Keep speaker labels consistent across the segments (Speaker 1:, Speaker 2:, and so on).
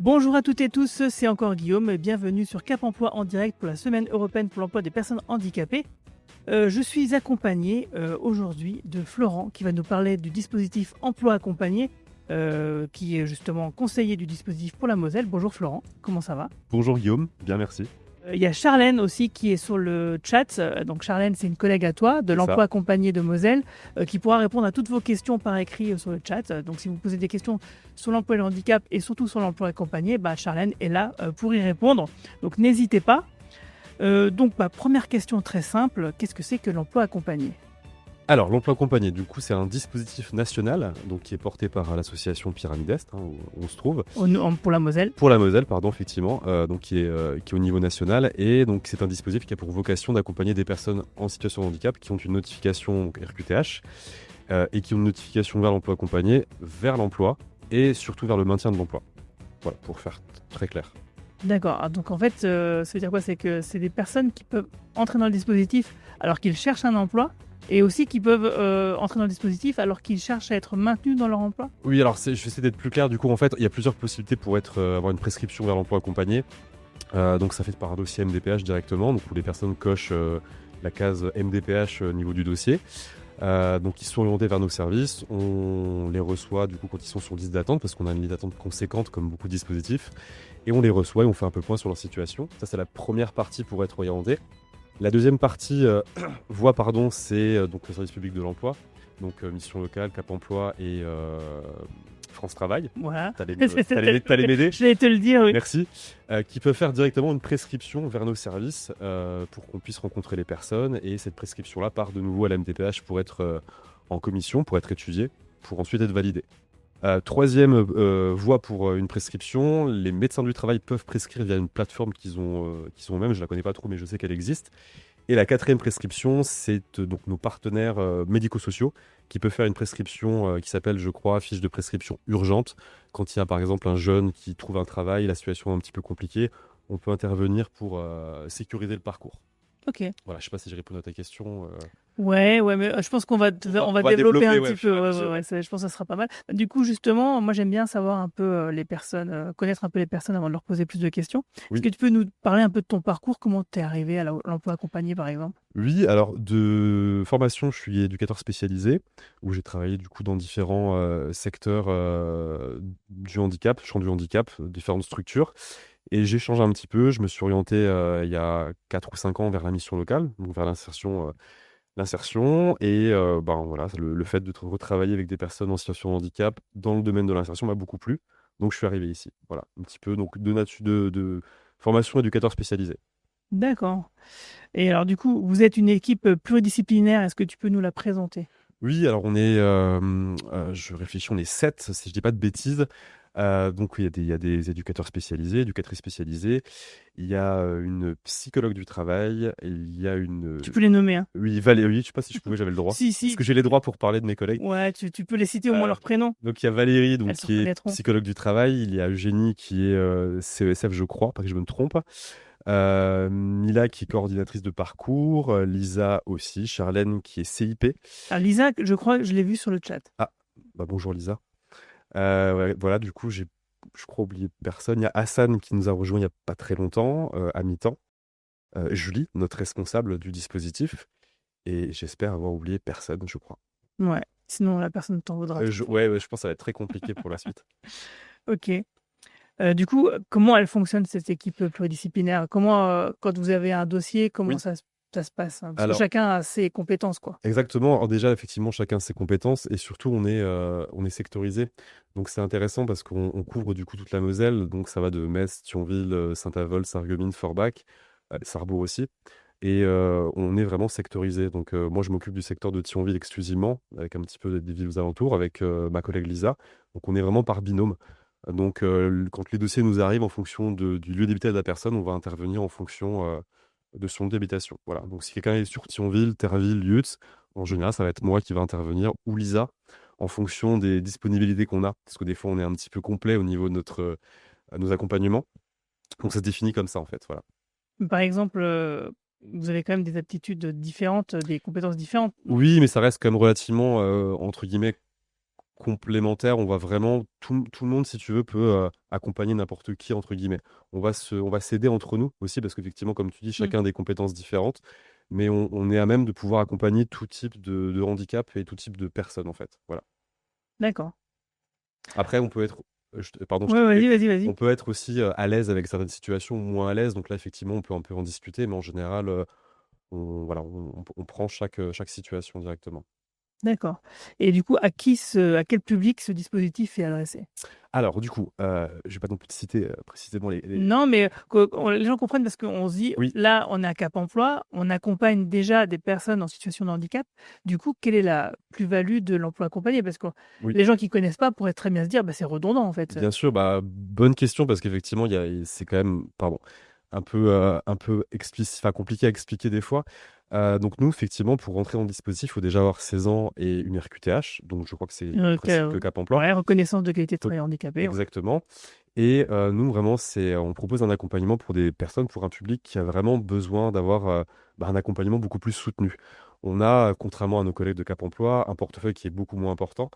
Speaker 1: Bonjour à toutes et tous, c'est encore Guillaume et bienvenue sur Cap Emploi en direct pour la Semaine européenne pour l'emploi des personnes handicapées. Je suis accompagné aujourd'hui de Florent qui va nous parler du dispositif Emploi accompagné, qui est justement conseiller du dispositif pour la Moselle. Bonjour Florent, comment ça va?
Speaker 2: Bonjour Guillaume, bien merci.
Speaker 1: Il y a Charlène aussi qui est sur le chat. Donc Charlène, c'est une collègue à toi de
Speaker 2: C'est
Speaker 1: l'emploi
Speaker 2: ça.
Speaker 1: accompagné de Moselle qui pourra répondre à toutes vos questions par écrit sur le chat. Donc si vous posez des questions sur l'emploi et le handicap et surtout sur l'emploi accompagné, Charlène est là pour y répondre. Donc n'hésitez pas. Première question très simple, qu'est-ce que c'est que l'emploi accompagné?
Speaker 2: Alors, l'emploi accompagné, du coup, c'est un dispositif national donc, qui est porté par l'association Pyramide Est, où on se trouve.
Speaker 1: Pour la Moselle.
Speaker 2: Pour la Moselle, pardon, effectivement, donc qui est au niveau national. Et donc, c'est un dispositif qui a pour vocation d'accompagner des personnes en situation de handicap qui ont une notification donc, RQTH et qui ont une notification vers l'emploi accompagné, vers l'emploi et surtout vers le maintien de l'emploi. Voilà, pour faire très clair.
Speaker 1: D'accord. Donc en fait, ça veut dire quoi? C'est que c'est des personnes qui peuvent entrer dans le dispositif alors qu'ils cherchent un emploi et aussi qui peuvent entrer dans le dispositif alors qu'ils cherchent à être maintenus dans leur emploi?
Speaker 2: Oui, alors je vais essayer d'être plus clair. Du coup, en fait, il y a plusieurs possibilités pour avoir une prescription vers l'emploi accompagné. Donc ça fait par un dossier MDPH directement, donc où les personnes cochent la case MDPH au niveau du dossier. Donc ils sont orientés vers nos services, on les reçoit du coup quand ils sont sur liste d'attente, parce qu'on a une liste d'attente conséquente comme beaucoup de dispositifs, et on les reçoit et on fait un peu le point sur leur situation. Ça c'est la première partie pour être orienté. La deuxième partie, c'est donc le service public de l'emploi, donc mission locale, Cap Emploi et France Travail.
Speaker 1: Voilà.
Speaker 2: T'allais m'aider.
Speaker 1: Je vais te le dire, oui.
Speaker 2: Merci. Qui peut faire directement une prescription vers nos services pour qu'on puisse rencontrer les personnes. Et cette prescription-là part de nouveau à la MDPH pour être en commission, pour être étudiée, pour ensuite être validée. Troisième voie pour une prescription, les médecins du travail peuvent prescrire via une plateforme qu'ils ont eux-mêmes. Je ne la connais pas trop, mais je sais qu'elle existe. Et la quatrième prescription, c'est donc nos partenaires médico-sociaux qui peuvent faire une prescription qui s'appelle, je crois, fiche de prescription urgente. Quand il y a par exemple un jeune qui trouve un travail, la situation est un petit peu compliquée, on peut intervenir pour sécuriser le parcours.
Speaker 1: Ok.
Speaker 2: Voilà, je ne sais pas si j'ai répondu à ta question.
Speaker 1: Ouais, mais je pense qu'on va, on va développer un petit peu. Je pense que ça sera pas mal. Du coup, justement, moi j'aime bien savoir un peu les personnes, connaître un peu les personnes avant de leur poser plus de questions.
Speaker 2: Oui.
Speaker 1: Est-ce que tu peux nous parler un peu de ton parcours? Comment tu es arrivé à l'emploi accompagné, par exemple?
Speaker 2: Oui, alors de formation, je suis éducateur spécialisé, où j'ai travaillé du coup dans différents secteurs du handicap, champ du handicap, différentes structures. Et j'ai changé un petit peu, je me suis orienté il y a 4 ou 5 ans vers la mission locale, donc vers l'insertion. Et voilà, le fait de retravailler avec des personnes en situation de handicap dans le domaine de l'insertion m'a beaucoup plu. Donc je suis arrivé ici. Voilà, un petit peu donc de formation éducateur spécialisé.
Speaker 1: D'accord. Et alors, du coup, vous êtes une équipe pluridisciplinaire. Est-ce que tu peux nous la présenter?
Speaker 2: Oui, alors je réfléchis, on est 7, si je dis pas de bêtises. Donc oui, il y a des éducateurs spécialisés, éducatrices spécialisées. Il y a une psychologue du travail. Il y a une...
Speaker 1: Tu peux les nommer, hein?
Speaker 2: Oui, Valérie, je sais pas si je pouvais, j'avais le droit.
Speaker 1: Si,
Speaker 2: Est-ce que j'ai les droits pour parler de mes collègues?
Speaker 1: Ouais, tu peux les citer au moins leur prénom.
Speaker 2: Donc il y a Valérie, donc,
Speaker 1: Elles se
Speaker 2: qui est
Speaker 1: reconnaîtront.
Speaker 2: psychologue du travail. Il y a Eugénie qui est CESF, je crois, pas que je me trompe. Mila qui est coordinatrice de parcours. Lisa aussi. Charlène qui est CIP.
Speaker 1: Alors, Lisa, je crois que je l'ai vue sur le chat.
Speaker 2: Ah, bonjour Lisa. Ouais, voilà, du coup, je crois oublier personne. Il y a Hassan qui nous a rejoint il n'y a pas très longtemps, à mi-temps. Julie, notre responsable du dispositif. Et j'espère avoir oublié personne, je crois.
Speaker 1: Ouais, sinon la personne t'en voudra.
Speaker 2: Je pense que ça va être très compliqué pour la suite.
Speaker 1: Ok. Du coup, comment elle fonctionne cette équipe pluridisciplinaire? Comment, quand vous avez un dossier, comment
Speaker 2: Oui.
Speaker 1: ça se passe, hein? Parce
Speaker 2: Alors,
Speaker 1: que chacun a ses compétences, quoi.
Speaker 2: exactement. Alors déjà, effectivement, chacun a ses compétences et surtout, on est sectorisé. Donc, c'est intéressant parce qu'on couvre du coup toute la Moselle. Donc, ça va de Metz, Thionville, Saint-Avold, Sarreguemines, Forbach, Sarrebourg aussi. Et on est vraiment sectorisé. Donc, moi, je m'occupe du secteur de Thionville exclusivement, avec un petit peu des villes aux alentours, avec ma collègue Lisa. Donc, on est vraiment par binôme. Donc, quand les dossiers nous arrivent en fonction du lieu d'habitat de la personne, on va intervenir en fonction de son lieu d'habitation. Voilà. Donc, si quelqu'un est sur Thionville, Terreville, Lutz, en général, ça va être moi qui va intervenir ou Lisa en fonction des disponibilités qu'on a. Parce que des fois, on est un petit peu complet au niveau de nos accompagnements. Donc, ça se définit comme ça, en fait. Voilà.
Speaker 1: Par exemple, vous avez quand même des aptitudes différentes, des compétences différentes.
Speaker 2: Oui, mais ça reste quand même relativement, entre guillemets, complémentaire. On va vraiment tout le monde, si tu veux, peut, accompagner n'importe qui, entre guillemets. On va s'aider entre nous aussi parce qu'effectivement, comme tu dis,
Speaker 1: Mmh.
Speaker 2: chacun a des compétences différentes, mais on est à même de pouvoir accompagner tout type de handicap et tout type de personnes, en fait. Voilà.
Speaker 1: D'accord.
Speaker 2: Après, on peut être, pardon, je
Speaker 1: Ouais,
Speaker 2: t'ai coupé.
Speaker 1: vas-y.
Speaker 2: On peut être aussi, à l'aise avec certaines situations ou moins à l'aise. Donc là, effectivement, on peut un peu en discuter, mais en général, on prend chaque situation directement.
Speaker 1: D'accord. Et du coup, à quel public ce dispositif est adressé?
Speaker 2: Alors du coup, je vais pas non plus te citer, précisément les
Speaker 1: Non, mais que les gens comprennent parce qu'on se dit,
Speaker 2: oui,
Speaker 1: là, on est à Cap Emploi, on accompagne déjà des personnes en situation de handicap. Du coup, quelle est la plus-value de l'emploi accompagné? Parce que
Speaker 2: oui,
Speaker 1: les gens qui connaissent pas pourraient très bien se dire, bah, c'est redondant en fait.
Speaker 2: bien sûr, bah, bonne question parce qu'effectivement, c'est quand même, pardon, un peu enfin compliqué à expliquer des fois. Donc nous, effectivement, pour rentrer dans le dispositif, il faut déjà avoir 16 ans et une RQTH, donc je crois que c'est le principe de Cap Emploi.
Speaker 1: Ouais, reconnaissance de qualité de
Speaker 2: Donc
Speaker 1: travail handicapé. Ouais.
Speaker 2: exactement. Et nous, vraiment, on propose un accompagnement pour des personnes, pour un public qui a vraiment besoin d'avoir, un accompagnement beaucoup plus soutenu. On a, contrairement à nos collègues de Cap Emploi, un portefeuille qui est beaucoup moins important.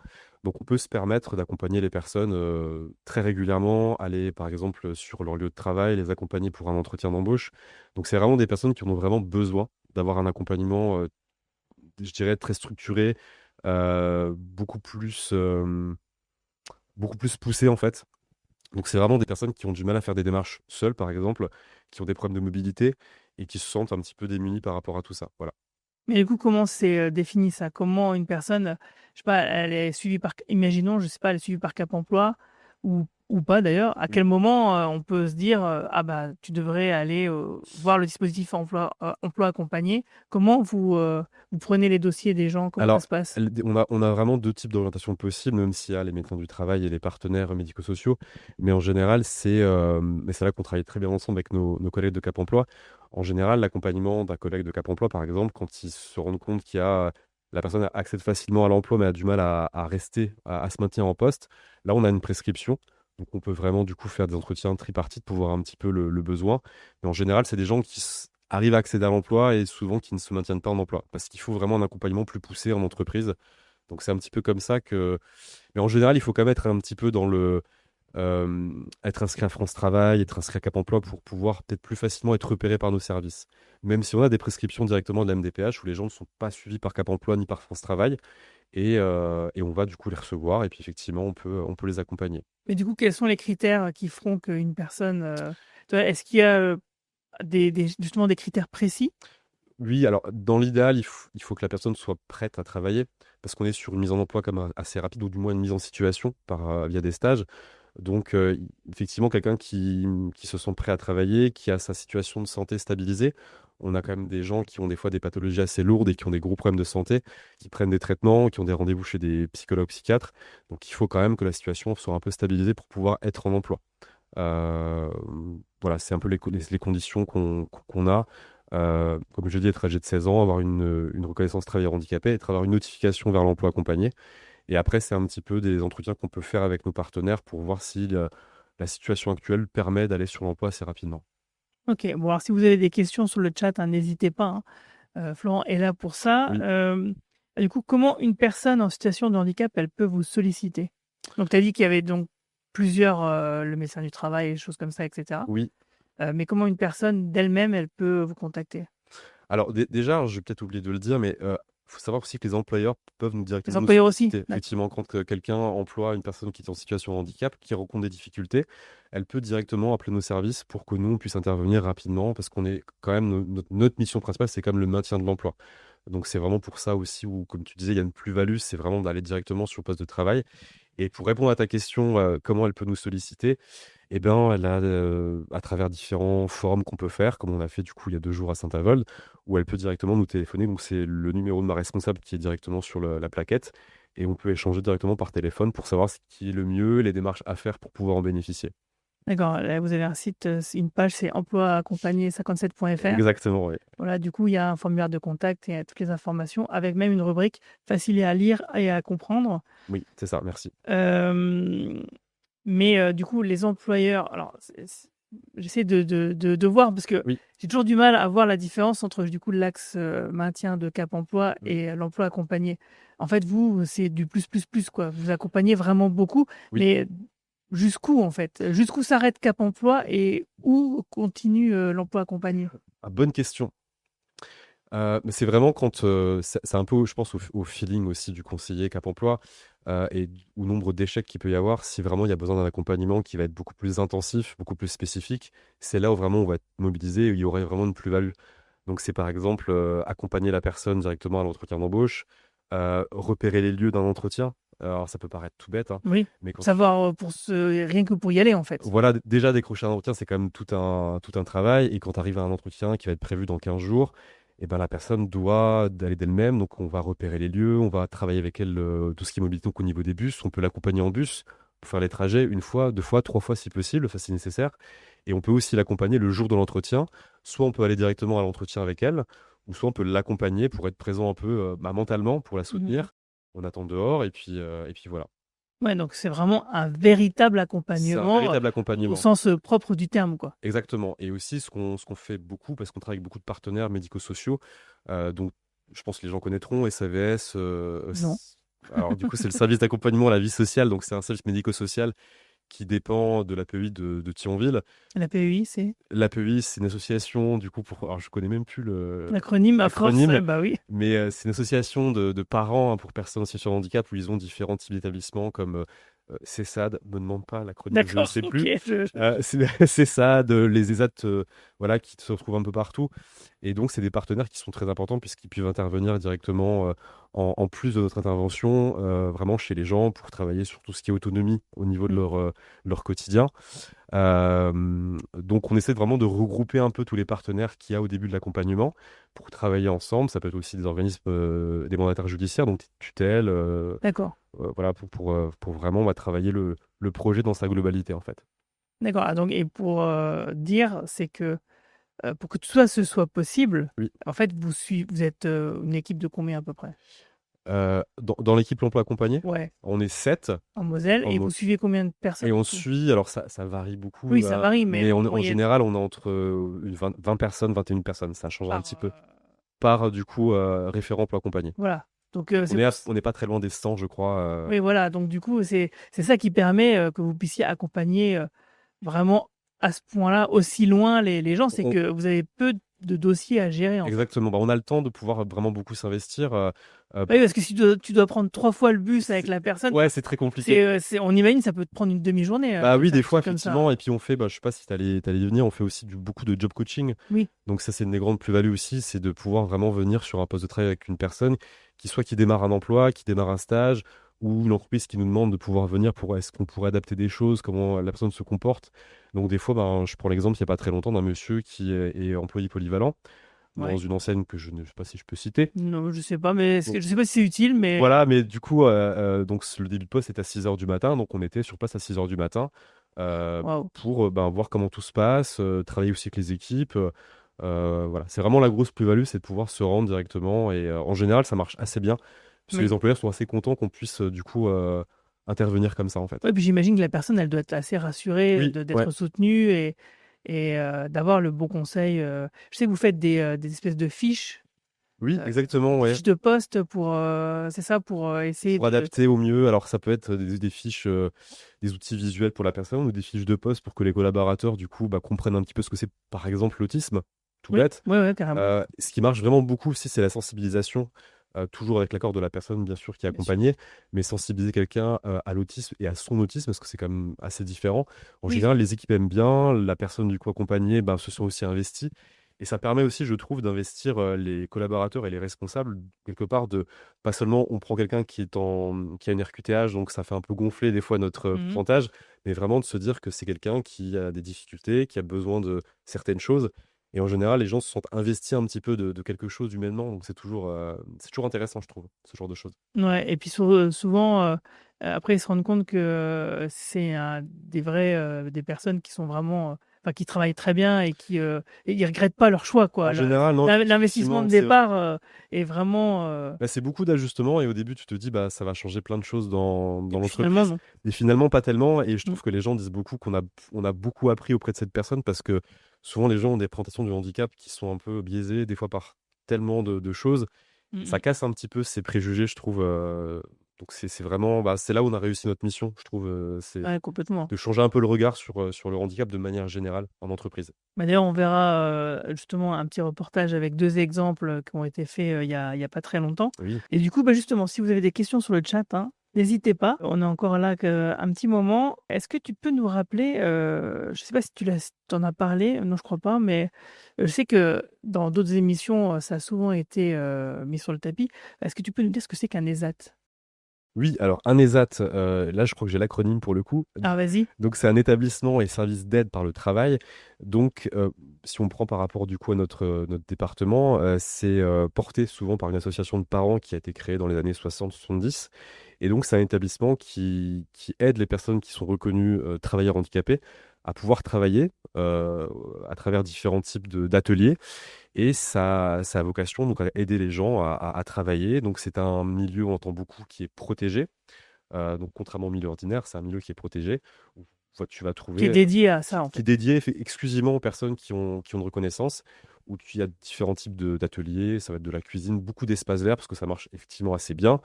Speaker 2: Donc on peut se permettre d'accompagner les personnes, très régulièrement, aller, par exemple, sur leur lieu de travail, les accompagner pour un entretien d'embauche. Donc c'est vraiment des personnes qui en ont vraiment besoin d'avoir un accompagnement, je dirais très structuré, beaucoup plus poussé, en fait. Donc c'est vraiment des personnes qui ont du mal à faire des démarches seules, par exemple, qui ont des problèmes de mobilité et qui se sentent un petit peu démunis par rapport à tout ça. Voilà.
Speaker 1: Mais du coup, comment c'est défini ça? Comment une personne, je sais pas, elle est suivie par, imaginons, je sais pas, elle est suivie par Cap Emploi ou pas d'ailleurs. À
Speaker 2: Oui.
Speaker 1: quel moment on peut se dire, ah bah, tu devrais aller voir le dispositif emploi accompagné. Comment vous prenez les dossiers des gens? Comment ça
Speaker 2: Alors,
Speaker 1: se passe?
Speaker 2: on a vraiment deux types d'orientation possibles, même s'il y a les médecins du travail et les partenaires médico-sociaux. Mais en général, mais c'est là qu'on travaille très bien ensemble avec nos collègues de Cap Emploi. En général, l'accompagnement d'un collègue de Cap Emploi, par exemple, quand ils se rendent compte la personne accède facilement à l'emploi, mais a du mal à rester, à se maintenir en poste, là, on a une prescription. Donc, on peut vraiment, du coup, faire des entretiens tripartites pour voir un petit peu le besoin. Mais en général, c'est des gens qui arrivent à accéder à l'emploi et souvent qui ne se maintiennent pas en emploi. Parce qu'il faut vraiment un accompagnement plus poussé en entreprise. Donc c'est un petit peu comme ça que. Mais en général, il faut quand même être un petit peu dans être inscrit à France Travail, être inscrit à Cap Emploi pour pouvoir peut-être plus facilement être repéré par nos services. Même si on a des prescriptions directement de la MDPH où les gens ne sont pas suivis par Cap Emploi ni par France Travail. Et on va du coup les recevoir et puis effectivement, on peut les accompagner.
Speaker 1: Mais du coup, quels sont les critères qui feront qu'une personne, tu vois, est-ce qu'il y a justement des critères précis?
Speaker 2: Oui, alors dans l'idéal, il faut que la personne soit prête à travailler parce qu'on est sur une mise en emploi comme assez rapide ou du moins une mise en situation via des stages. Donc effectivement, quelqu'un qui se sent prêt à travailler, qui a sa situation de santé stabilisée. On a quand même des gens qui ont des fois des pathologies assez lourdes et qui ont des gros problèmes de santé, qui prennent des traitements, qui ont des rendez-vous chez des psychologues, psychiatres. Donc il faut quand même que la situation soit un peu stabilisée pour pouvoir être en emploi. Euh, voilà, c'est un peu les conditions qu'on a. Comme je dis, être âgé de 16 ans, avoir une reconnaissance travailleur handicapé, avoir une notification vers l'emploi accompagné. Et après, c'est un petit peu des entretiens qu'on peut faire avec nos partenaires pour voir si la situation actuelle permet d'aller sur l'emploi assez rapidement.
Speaker 1: Ok, bon, alors si vous avez des questions sur le chat, hein, n'hésitez pas, hein. Florent est là pour ça.
Speaker 2: Oui,
Speaker 1: Du coup, comment une personne en situation de handicap, elle peut vous solliciter? Donc, tu as dit qu'il y avait donc plusieurs, le médecin du travail, des choses comme ça, etc.
Speaker 2: oui.
Speaker 1: Mais comment une personne d'elle-même, elle peut vous contacter?
Speaker 2: Alors déjà, je vais peut-être oublier de le dire, mais faut savoir aussi que les employeurs peuvent
Speaker 1: Les
Speaker 2: directement nous
Speaker 1: employeurs aussi?
Speaker 2: solliciter. Effectivement, quand quelqu'un emploie une personne qui est en situation de handicap, qui rencontre des difficultés, elle peut directement appeler nos services pour que nous, on puisse intervenir rapidement, parce qu'on est quand même, notre mission principale, c'est quand même le maintien de l'emploi. Donc c'est vraiment pour ça aussi où, comme tu disais, il y a une plus-value, c'est vraiment d'aller directement sur le poste de travail. Et pour répondre à ta question, comment elle peut nous solliciter? Eh ben, elle a, à travers différents forums qu'on peut faire, comme on a fait du coup il y a 2 jours à Saint-Avold, où elle peut directement nous téléphoner. Donc c'est le numéro de ma responsable qui est directement sur la plaquette et on peut échanger directement par téléphone pour savoir ce qui est le mieux, les démarches à faire pour pouvoir en bénéficier.
Speaker 1: D'accord, là, vous avez un site, une page, c'est emploi-accompagné57.fr.
Speaker 2: Exactement, oui.
Speaker 1: Voilà, du coup, il y a un formulaire de contact et toutes les informations, avec même une rubrique facile à lire et à comprendre.
Speaker 2: Oui, c'est ça, merci.
Speaker 1: Mais du coup, les employeurs, alors j'essaie de voir parce que
Speaker 2: Oui.
Speaker 1: j'ai toujours du mal à voir la différence entre du coup l'axe maintien de Cap Emploi
Speaker 2: Mmh.
Speaker 1: et l'emploi accompagné. En fait, vous, c'est du plus quoi. Vous accompagnez vraiment beaucoup,
Speaker 2: Oui.
Speaker 1: mais jusqu'où en fait? Jusqu'où s'arrête Cap Emploi et où continue l'emploi accompagné?
Speaker 2: Ah, bonne question. Mais c'est vraiment quand, c'est un peu, je pense, au feeling aussi du conseiller Cap Emploi, et au nombre d'échecs qu'il peut y avoir. Si vraiment il y a besoin d'un accompagnement qui va être beaucoup plus intensif, beaucoup plus spécifique, c'est là où vraiment on va être mobilisé, où il y aurait vraiment une plus-value. Donc c'est par exemple, accompagner la personne directement à l'entretien d'embauche, repérer les lieux d'un entretien. Alors ça peut paraître tout bête, hein,
Speaker 1: Oui,
Speaker 2: mais quand
Speaker 1: savoir rien que pour y aller en fait.
Speaker 2: voilà, déjà décrocher un entretien, c'est quand même tout un travail. Et quand tu arrives à un entretien qui va être prévu dans 15 jours, et ben, la personne doit d'aller d'elle-même. Donc, on va repérer les lieux, on va travailler avec elle tout ce qui est mobilité. Donc, au niveau des bus, on peut l'accompagner en bus pour faire les trajets une fois, deux fois, trois fois si possible, ça c'est nécessaire. Et on peut aussi l'accompagner le jour de l'entretien. Soit on peut aller directement à l'entretien avec elle, ou soit on peut l'accompagner pour être présent un peu mentalement, pour la
Speaker 1: Mhm.
Speaker 2: soutenir. On attend dehors, et puis voilà.
Speaker 1: Ouais, donc c'est vraiment un véritable
Speaker 2: C'est un
Speaker 1: accompagnement
Speaker 2: véritable
Speaker 1: au
Speaker 2: accompagnement.
Speaker 1: sens propre du terme, quoi.
Speaker 2: Exactement. Et aussi, ce qu'on fait beaucoup, parce qu'on travaille avec beaucoup de partenaires médico-sociaux, donc je pense que les gens connaîtront SAVS.
Speaker 1: Non.
Speaker 2: Alors, du coup, c'est le service d'accompagnement à la vie sociale, donc c'est un service médico-social qui dépend de l'APEI de Thionville.
Speaker 1: La PEI, c'est
Speaker 2: L'APEI, c'est une association, du coup, alors je connais même plus
Speaker 1: l'acronyme à force,
Speaker 2: l'acronyme,
Speaker 1: bah oui.
Speaker 2: mais c'est une association de parents, hein, pour personnes en situation de handicap, où ils ont différents types d'établissements comme CESAD, me demande pas l'acronyme, je ne
Speaker 1: D'accord,
Speaker 2: sais
Speaker 1: ok.
Speaker 2: plus. C'est CESAD, les ESAT, voilà, qui se retrouvent un peu partout. Et donc, c'est des partenaires qui sont très importants puisqu'ils peuvent intervenir directement, en plus de notre intervention, vraiment chez les gens pour travailler sur tout ce qui est autonomie au niveau de
Speaker 1: Mm.
Speaker 2: leur quotidien. Donc on essaie vraiment de regrouper un peu tous les partenaires qu'il y a au début de l'accompagnement pour travailler ensemble. Ça peut être aussi des organismes, des mandataires judiciaires, donc tutelle,
Speaker 1: D'accord.
Speaker 2: voilà, pour vraiment, bah, travailler le projet dans sa globalité en fait.
Speaker 1: D'accord. Ah, donc, et pour dire, c'est que pour que tout ça ce soit possible,
Speaker 2: Oui.
Speaker 1: en fait, vous êtes une équipe de combien à peu près?
Speaker 2: Dans l'équipe l'emploi accompagné,
Speaker 1: Ouais,
Speaker 2: on est 7
Speaker 1: en Moselle.
Speaker 2: en
Speaker 1: Et
Speaker 2: mo-
Speaker 1: vous suivez combien de personnes
Speaker 2: et on
Speaker 1: du coup?
Speaker 2: suit, alors ça varie beaucoup,
Speaker 1: Oui, ça varie, mais
Speaker 2: mais
Speaker 1: en
Speaker 2: en
Speaker 1: moyenne,
Speaker 2: général on est entre 20 personnes, 21 personnes, ça change un
Speaker 1: par,
Speaker 2: petit peu, par du coup référent emploi accompagné.
Speaker 1: voilà. Donc,
Speaker 2: On est, on n'est pas très loin des 100, je crois.
Speaker 1: oui, voilà. Donc, du coup, c'est ça qui permet que vous puissiez accompagner vraiment à ce point-là aussi loin les gens. C'est
Speaker 2: On-
Speaker 1: que vous avez peu de dossiers à gérer, en fait.
Speaker 2: Exactement. Bah, on a le temps de pouvoir vraiment beaucoup s'investir.
Speaker 1: Oui, parce que si tu dois prendre 3 fois le bus avec
Speaker 2: c'est-
Speaker 1: la personne,
Speaker 2: Ouais, c'est très compliqué.
Speaker 1: on imagine ça peut te prendre une demi-journée
Speaker 2: Bah
Speaker 1: de
Speaker 2: oui,
Speaker 1: faire
Speaker 2: des
Speaker 1: un
Speaker 2: fois,
Speaker 1: truc comme ça.
Speaker 2: effectivement. Et puis on fait, bah, je sais pas si t'allais y venir, on fait aussi beaucoup de job coaching.
Speaker 1: Oui,
Speaker 2: Donc ça, c'est une des grandes plus-values aussi, c'est de pouvoir vraiment venir sur un poste de travail avec une personne qui démarre un emploi, qui démarre un stage, ou l'entreprise qui nous demande de pouvoir venir pour est-ce qu'on pourrait adapter des choses, comment la personne se comporte. Donc des fois, ben, je prends l'exemple, il n'y a pas très longtemps, d'un monsieur qui est employé polyvalent dans
Speaker 1: ouais.
Speaker 2: une enseigne que je ne sais pas si je peux citer.
Speaker 1: Non, je sais pas, mais
Speaker 2: Bon,
Speaker 1: je sais pas si c'est utile, mais
Speaker 2: voilà, mais du coup, donc le début de poste est à 6 heures du matin, donc on était sur place à 6 heures du matin,
Speaker 1: waouh.
Speaker 2: pour ben, voir comment tout se passe, travailler aussi avec les équipes. Voilà, c'est vraiment la grosse plus-value, c'est de pouvoir se rendre directement. Et en général, ça marche assez bien, parce que
Speaker 1: Oui.
Speaker 2: les employeurs sont assez contents qu'on puisse du coup intervenir comme ça en fait.
Speaker 1: Ouais, puis j'imagine que la personne, elle doit être assez rassurée
Speaker 2: Oui, ouais,
Speaker 1: d'être soutenue et d'avoir le bon conseil. Je sais que vous faites des espèces de fiches,
Speaker 2: oui, exactement,
Speaker 1: des
Speaker 2: ouais.
Speaker 1: fiches de poste pour, c'est ça, pour essayer
Speaker 2: Pour
Speaker 1: de.
Speaker 2: adapter au mieux, alors ça peut être des fiches, des outils visuels pour la personne, ou des fiches de poste pour que les collaborateurs du coup, bah, comprennent un petit peu ce que c'est, par exemple l'autisme, tout
Speaker 1: Oui,
Speaker 2: bête.
Speaker 1: ouais, ouais, carrément,
Speaker 2: Ce qui marche vraiment beaucoup aussi, c'est la sensibilisation, toujours avec l'accord de la personne, bien sûr, qui est
Speaker 1: bien sûr.
Speaker 2: accompagnée, mais sensibiliser quelqu'un à l'autisme et à son autisme, parce que c'est quand même assez différent. En
Speaker 1: Oui,
Speaker 2: général, les équipes aiment bien, la personne du coup accompagnée, bah, se sont aussi investies. Et ça permet aussi, je trouve, d'investir les collaborateurs et les responsables, quelque part, de pas seulement on prend quelqu'un qui a une RQTH, donc ça fait un peu gonfler des fois notre
Speaker 1: mhm.
Speaker 2: pourcentage, mais vraiment de se dire que c'est quelqu'un qui a des difficultés, qui a besoin de certaines choses. Et en général, les gens se sentent investis un petit peu de quelque chose humainement, donc c'est toujours intéressant, je trouve, ce genre de choses.
Speaker 1: Ouais, et puis souvent, après, ils se rendent compte que c'est des personnes qui sont vraiment qui travaillent très bien et et ils regrettent pas leur choix, quoi.
Speaker 2: En général, non,
Speaker 1: L'investissement
Speaker 2: effectivement,
Speaker 1: de
Speaker 2: c'est vrai.
Speaker 1: départ est vraiment.
Speaker 2: Bah, c'est beaucoup d'ajustements et au début, tu te dis, bah, ça va changer plein de choses
Speaker 1: Et
Speaker 2: dans
Speaker 1: puis finalement,
Speaker 2: l'entreprise.
Speaker 1: non.
Speaker 2: Et finalement, pas tellement. Et je
Speaker 1: Mm.
Speaker 2: trouve que les gens disent beaucoup on a beaucoup appris auprès de cette personne parce que souvent, les gens ont des présentations du handicap qui sont un peu biaisées, des fois par tellement de choses.
Speaker 1: Mm,
Speaker 2: Ça
Speaker 1: mm.
Speaker 2: casse un petit peu ces préjugés, je trouve. Donc, c'est vraiment, bah, c'est là où on a réussi notre mission, je trouve. C'est
Speaker 1: Ouais, complètement.
Speaker 2: de changer un peu le regard sur le handicap de manière générale en entreprise.
Speaker 1: Bah, d'ailleurs, on verra justement un petit reportage avec 2 exemples qui ont été faits il y a pas très longtemps.
Speaker 2: Oui.
Speaker 1: Et du coup, bah, justement, si vous avez des questions sur le chat, hein, n'hésitez pas. On est encore là un petit moment. Est-ce que tu peux nous rappeler, je ne sais pas si t'en as parlé, non, je crois pas, mais je sais que dans d'autres émissions, ça a souvent été mis sur le tapis. Est-ce que tu peux nous dire ce que c'est qu'un ESAT?
Speaker 2: Oui, alors un ESAT, là, je crois que j'ai l'acronyme pour le coup.
Speaker 1: Ah, vas-y.
Speaker 2: Donc c'est un établissement et service d'aide par le travail. Donc si on prend par rapport du coup à notre département, c'est porté souvent par une association de parents qui a été créée dans les années 60-70. Et donc c'est un établissement qui aide les personnes qui sont reconnues travailleurs handicapés à pouvoir travailler à travers différents types d'ateliers. Et ça a vocation donc à aider les gens à travailler. Donc c'est un milieu, on entend beaucoup, qui est protégé. Donc contrairement au milieu ordinaire, c'est un milieu qui est protégé, où tu vas
Speaker 1: Qui est
Speaker 2: trouver
Speaker 1: dédié à ça, en
Speaker 2: qui est
Speaker 1: fait.
Speaker 2: dédié exclusivement aux personnes qui ont une reconnaissance, où il y a différents types d'ateliers, ça va être de la cuisine, beaucoup d'espaces verts, parce que ça marche effectivement assez bien.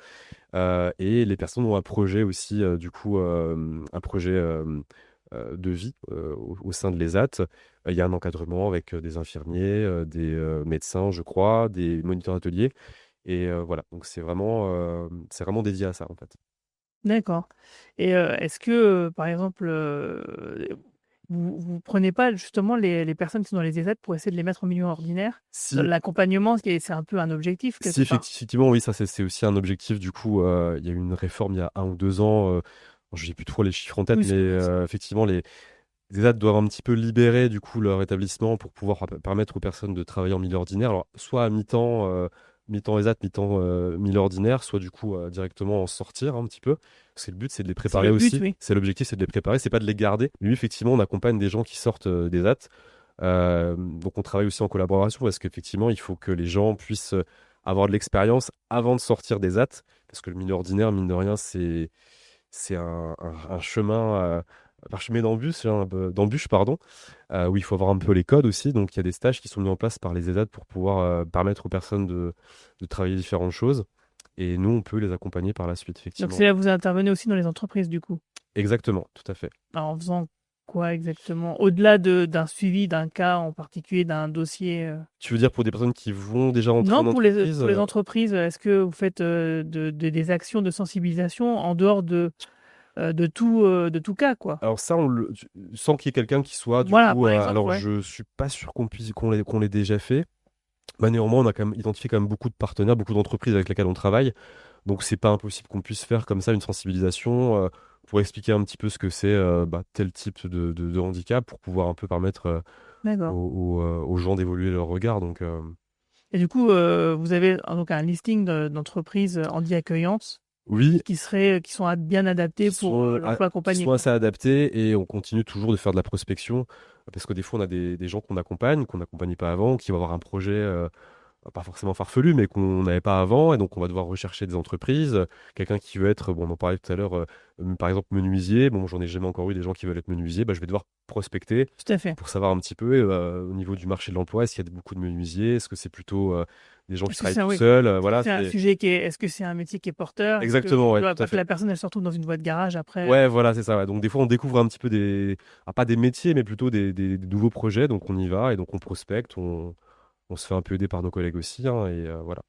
Speaker 2: Et les personnes ont un projet aussi, du coup, un projet de vie au sein de l'ESAT. Il y a un encadrement avec des infirmiers, des médecins, je crois, des moniteurs d'atelier. Et voilà, donc c'est vraiment dédié à ça, en fait.
Speaker 1: D'accord. Et est-ce que, par exemple, vous prenez pas justement les personnes qui sont dans les ESAT pour essayer de les mettre en milieu ordinaire? Dans
Speaker 2: Si,
Speaker 1: l'accompagnement, c'est un peu un objectif
Speaker 2: si
Speaker 1: quelque part?
Speaker 2: effectivement, oui, ça c'est aussi un objectif. Du coup, il y a eu une réforme il y a 1 ou 2 ans. Je n'ai plus trop les chiffres en tête,
Speaker 1: Oui,
Speaker 2: mais
Speaker 1: c'est vrai, c'est
Speaker 2: effectivement, les ESAT doivent un petit peu libérer du coup leur établissement pour pouvoir permettre aux personnes de travailler en milieu ordinaire. Alors, soit à mi-temps, mi-temps ESAT, mi-temps milieu ordinaire, soit du coup directement en sortir un petit peu. Parce que le but, c'est de les
Speaker 1: c'est
Speaker 2: préparer
Speaker 1: le but,
Speaker 2: aussi.
Speaker 1: oui.
Speaker 2: C'est l'objectif, c'est de les préparer, c'est pas de les garder. Mais oui, effectivement, on accompagne des gens qui sortent des ESAT. Donc, on travaille aussi en collaboration parce qu'effectivement, il faut que les gens puissent avoir de l'expérience avant de sortir des ESAT. Parce que le milieu ordinaire, mine de rien, c'est un chemin parsemé d'embûches, d'embûches, pardon, où il faut avoir un peu les codes aussi. Donc, il y a des stages qui sont mis en place par les ESAT pour pouvoir permettre aux personnes de travailler différentes choses. Et nous, on peut les accompagner par la suite,
Speaker 1: Donc
Speaker 2: effectivement.
Speaker 1: c'est là que vous intervenez aussi dans les entreprises du coup?
Speaker 2: Exactement, tout à fait.
Speaker 1: Alors en faisant quoi exactement? Au-delà d'un suivi d'un cas en particulier, d'un dossier,
Speaker 2: Tu veux dire pour des personnes qui vont déjà entrer
Speaker 1: Non,
Speaker 2: en entreprise?
Speaker 1: pour les entreprises, est-ce que vous faites, des actions de sensibilisation en dehors de tout cas, quoi?
Speaker 2: Alors ça, sans qu'il y ait quelqu'un qui soit du
Speaker 1: Voilà,
Speaker 2: coup,
Speaker 1: par exemple,
Speaker 2: alors
Speaker 1: ouais.
Speaker 2: je suis pas sûr qu'on l'ait déjà fait. Bah, néanmoins, on a quand même identifié quand même beaucoup de partenaires, beaucoup d'entreprises avec lesquelles on travaille. Donc, c'est pas impossible qu'on puisse faire comme ça une sensibilisation pour expliquer un petit peu ce que c'est bah, tel type de handicap pour pouvoir un peu permettre
Speaker 1: D'accord.
Speaker 2: aux gens d'évoluer leur regard. Donc,
Speaker 1: Et du coup, vous avez donc un listing d'entreprises handi-accueillantes
Speaker 2: oui,
Speaker 1: qui sont bien adaptées pour l'emploi
Speaker 2: qui
Speaker 1: accompagné,
Speaker 2: sont
Speaker 1: quoi.
Speaker 2: assez adaptés et on continue toujours de faire de la prospection parce que des fois, on a des gens qu'on n'accompagnait pas avant, qui vont avoir un projet. Pas forcément farfelu, mais qu'on n'avait pas avant. Et donc, on va devoir rechercher des entreprises. Quelqu'un qui veut être, bon, on en parlait tout à l'heure, par exemple, menuisier. Bon, j'en ai jamais encore eu des gens qui veulent être menuisier. Bah, je vais devoir prospecter
Speaker 1: Tout à fait.
Speaker 2: pour savoir un petit peu au niveau du marché de l'emploi, est-ce qu'il y a beaucoup de menuisiers? Est-ce que c'est plutôt des gens qui
Speaker 1: Est-ce que
Speaker 2: travaillent
Speaker 1: c'est un
Speaker 2: tout
Speaker 1: oui,
Speaker 2: seuls?
Speaker 1: est-ce que
Speaker 2: Voilà,
Speaker 1: c'est un
Speaker 2: c'est
Speaker 1: sujet est-ce que c'est un métier qui est porteur? Est-ce que
Speaker 2: exactement,
Speaker 1: tu
Speaker 2: ouais,
Speaker 1: vois,
Speaker 2: tout à
Speaker 1: pas que
Speaker 2: fait.
Speaker 1: la personne, elle se retrouve dans une boîte garage après,
Speaker 2: Ouais, voilà, c'est ça. Ouais. Donc, des fois, on découvre un petit peu pas des métiers, mais plutôt des nouveaux projets. Donc, on y va et donc on prospecte. On se fait un peu aider par nos collègues aussi, hein, et voilà.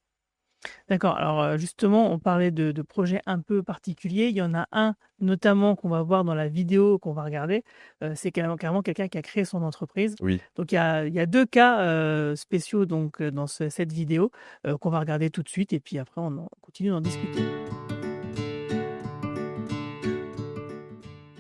Speaker 1: D'accord. Alors, justement, on parlait de projets un peu particuliers. Il y en a un, notamment, qu'on va voir dans la vidéo qu'on va regarder. C'est carrément quelqu'un qui a créé son entreprise.
Speaker 2: Oui.
Speaker 1: Donc il y a 2 cas, spéciaux donc, dans cette vidéo, qu'on va regarder tout de suite et puis après on continue d'en discuter.